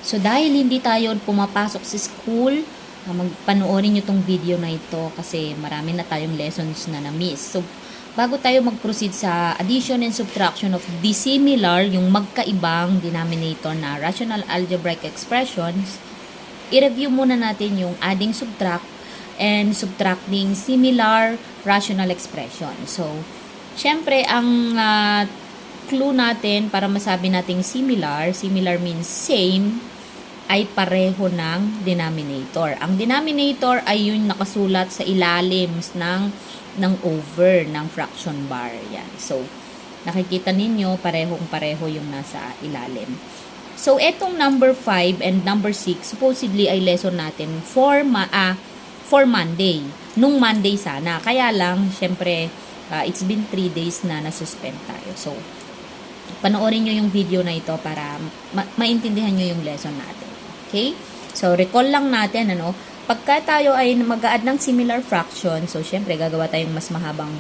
So, dahil hindi tayo pumapasok sa school, panoorin nyo tong video na ito kasi marami na tayong lessons na na-miss. So, bago tayo mag-proceed sa addition and subtraction of dissimilar, yung magkaibang denominator na rational algebraic expressions, i-review muna natin yung adding, subtract, and subtracting similar rational expression. So, syempre, ang clue natin para masabi nating similar means same, ay pareho ng denominator. Ang denominator ay yung nakasulat sa ilalim ng over, ng fraction bar. Yan. So, nakikita ninyo, parehong-pareho yung nasa ilalim. So, etong number 5 and number 6, supposedly ay lesson natin for Monday. Nung Monday sana. Kaya lang, syempre, it's been 3 days na nasuspend tayo. So, panoorin nyo yung video na ito para maintindihan nyo yung lesson natin. Okay? So, recall lang natin, pagka tayo ay mag-a-add ng similar fraction, so, syempre, gagawa tayong mas mahabang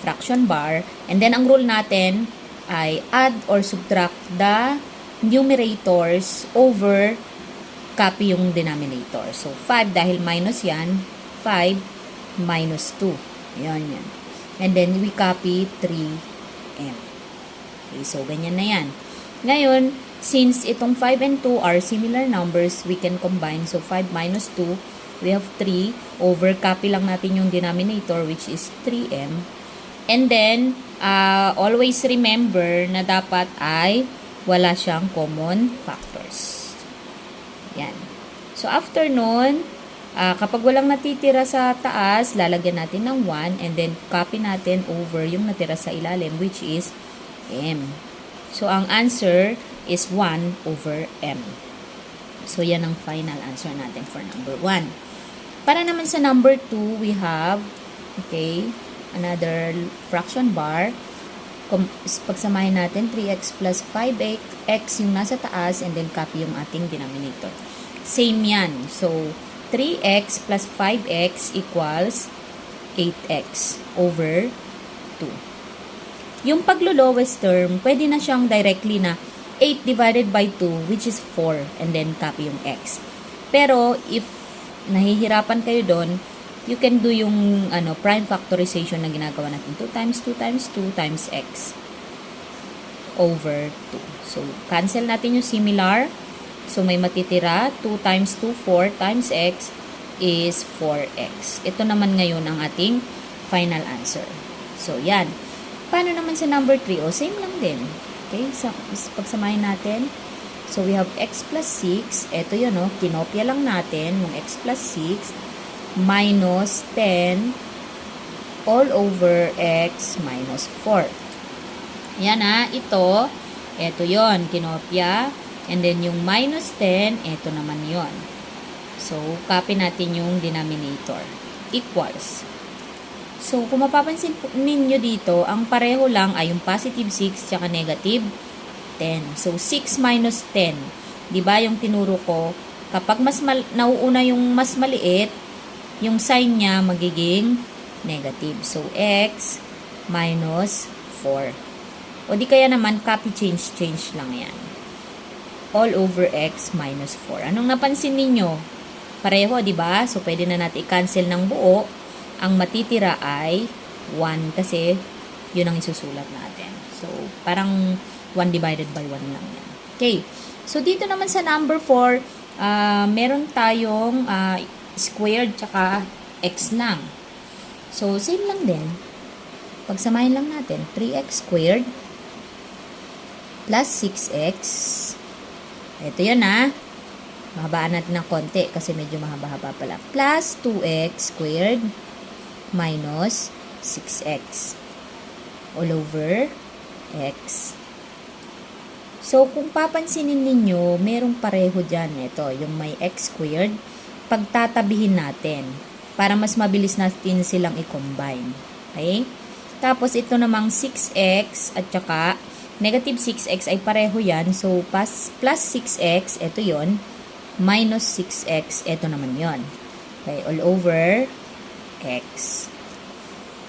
fraction bar. And then, ang rule natin ay add or subtract the numerators over copy yung denominator. So, 5 dahil minus yan, 5 minus 2. Yan. And then, we copy 3m. Okay, so, ganyan na yan. Ngayon, since itong 5 and 2 are similar numbers, we can combine. So, 5 minus 2, we have 3. Over, copy lang natin yung denominator, which is 3m. And then, always remember na dapat ay wala siyang common factors. Yan. So, after nun, kapag walang natitira sa taas, lalagyan natin ng 1 and then copy natin over yung natira sa ilalim, which is m. So, ang answer is 1 over m. So, yan ang final answer natin for number 1. Para naman sa number 2, we have, another fraction bar. Pagsamahin natin, 3x plus 5x yung nasa taas and then copy yung ating denominator. Same yan. So, 3x plus 5x equals 8x over 2. Yung paglo-lowest term, pwede na siyang directly na 8 divided by 2, which is 4, and then copy yung x. Pero, if nahihirapan kayo doon, you can do yung prime factorization na ginagawa natin. 2 times 2 times 2 times x over 2. So, cancel natin yung similar. So, may matitira. 2 times 2, 4 times x is 4x. Ito naman ngayon ang ating final answer. So, yan. Paano naman sa number 3? Same lang din. Okay? So, pagsamahin natin. So, we have x plus 6. Ito yun, kinopya lang natin yung x plus 6 minus 10 all over x minus 4. Yan ito. Ito yon, kinopya. And then, yung minus 10, ito naman yon. So, copy natin yung denominator. Equals. So, kung mapapansin ninyo dito, ang pareho lang ay yung positive 6 tsaka negative 10. So, 6 minus 10. Diba yung tinuro ko? Kapag nauuna yung mas maliit, yung sign niya magiging negative. So, x minus 4. O di kaya naman, copy change lang yan. All over x minus 4. Anong napansin ninyo? Pareho, diba? So, pwede na natin i-cancel ng buo. Ang matitira ay 1 kasi yun ang isusulat natin. So, parang 1 divided by 1 lang yan. Okay. So, dito naman sa number 4, meron tayong squared tsaka x lang. So, same lang din. Pagsamahin lang natin. 3x squared plus 6x. Ito yun Mahabaan natin ng konti kasi medyo mahaba-haba pala. Plus 2x squared minus 6x all over x. So, kung papansinin ninyo, merong pareho dyan. Ito, yung may x squared, pagtatabihin natin para mas mabilis natin silang i-combine. Okay? Tapos, ito namang 6x at saka negative 6x ay pareho yan. So, plus 6x, ito yon, minus 6x, ito naman yon. Okay, all over x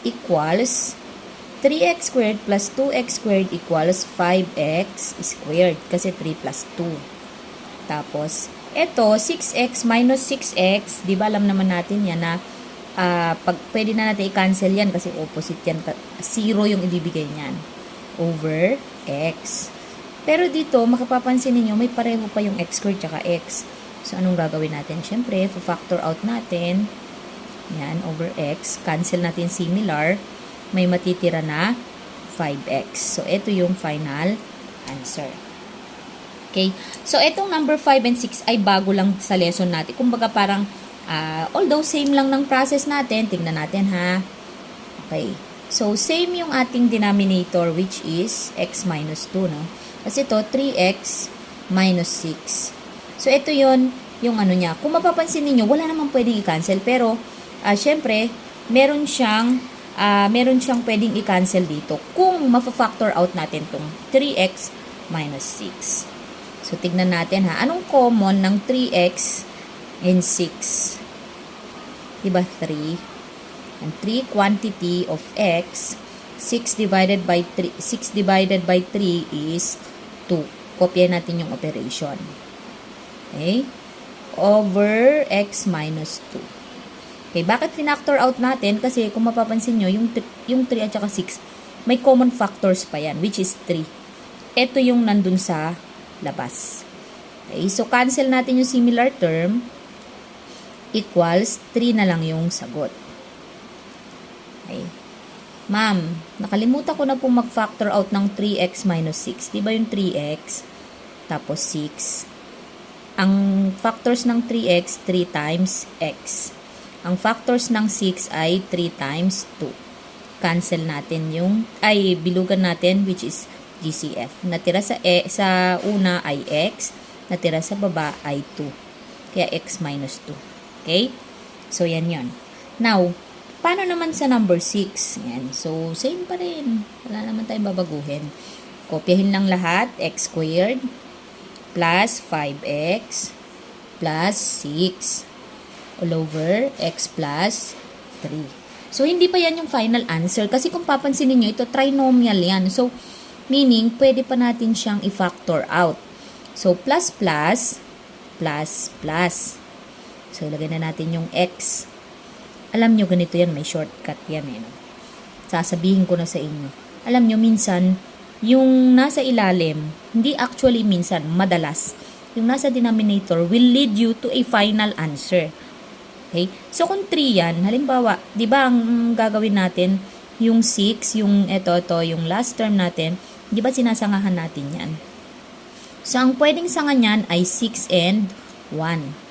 equals 3x squared plus 2x squared equals 5x squared kasi 3 plus 2. Tapos, ito, 6x minus 6x, di ba alam naman natin yan na pag pwede na natin i-cancel yan kasi opposite yan. 0 yung ibibigay niyan. Over x. Pero dito, makapapansin ninyo, may pareho pa yung x squared tsaka x. So, anong gagawin natin? Siyempre, factor out natin. Yan, over x. Cancel natin similar. May matitira na 5x. So, ito yung final answer. Okay? So, itong number 5 and 6 ay bago lang sa lesson natin. Kumbaga parang, although same lang ng process natin, tingnan natin ha. Okay. So, same yung ating denominator which is x minus 2, no? Kasi ito, 3x minus 6. So, ito yon yung ano niya. Kung mapapansin niyo wala namang pwedeng i-cancel. Pero, syempre, meron siyang pwedeng i-cancel dito kung ma-factor out natin tong 3x minus 6. So, tignan natin ha. Anong common ng 3x and 6? Diba 3? And 3 quantity of x, 6 divided by 3 is 2. Kopya natin yung operation. Okay? Over x minus 2. Okay, bakit finactor out natin? Kasi kung mapapansin nyo, yung 3 at saka 6, may common factors pa yan, which is 3. Ito yung nandun sa labas. Okay, so cancel natin yung similar term, equals 3 na lang yung sagot. Okay. Ma'am, nakalimutan ko na pong mag-factor out ng 3x minus 6. Diba yung 3x? Tapos 6. Ang factors ng 3x, 3 times x. Ang factors ng 6 ay 3 times 2. Cancel natin yung, bilugan natin, which is GCF. Natira sa una ay x, natira sa baba ay 2. Kaya x minus 2. Okay? So, yan yon. Now, paano naman sa number 6? Yan. So, same pa rin. Wala naman tayong babaguhin. Kopyahin lang lahat. X squared plus 5x plus 6 all over x plus 3. So, hindi pa yan yung final answer. Kasi kung papansinin nyo, ito trinomial yan. So, meaning, pwede pa natin siyang i-factor out. So, plus plus plus plus. So, ilagay na natin yung x. Alam nyo, ganito yan. May shortcut yan. No? Sasabihin ko na sa inyo. Alam nyo, minsan, yung nasa ilalim, hindi actually minsan, madalas, yung nasa denominator will lead you to a final answer. Okay? So, kung 3 yan, halimbawa, di ba ang gagawin natin, yung 6, yung yung last term natin, di ba sinasangahan natin yan? So, ang pwedeng sanga niyan ay 6 and 1.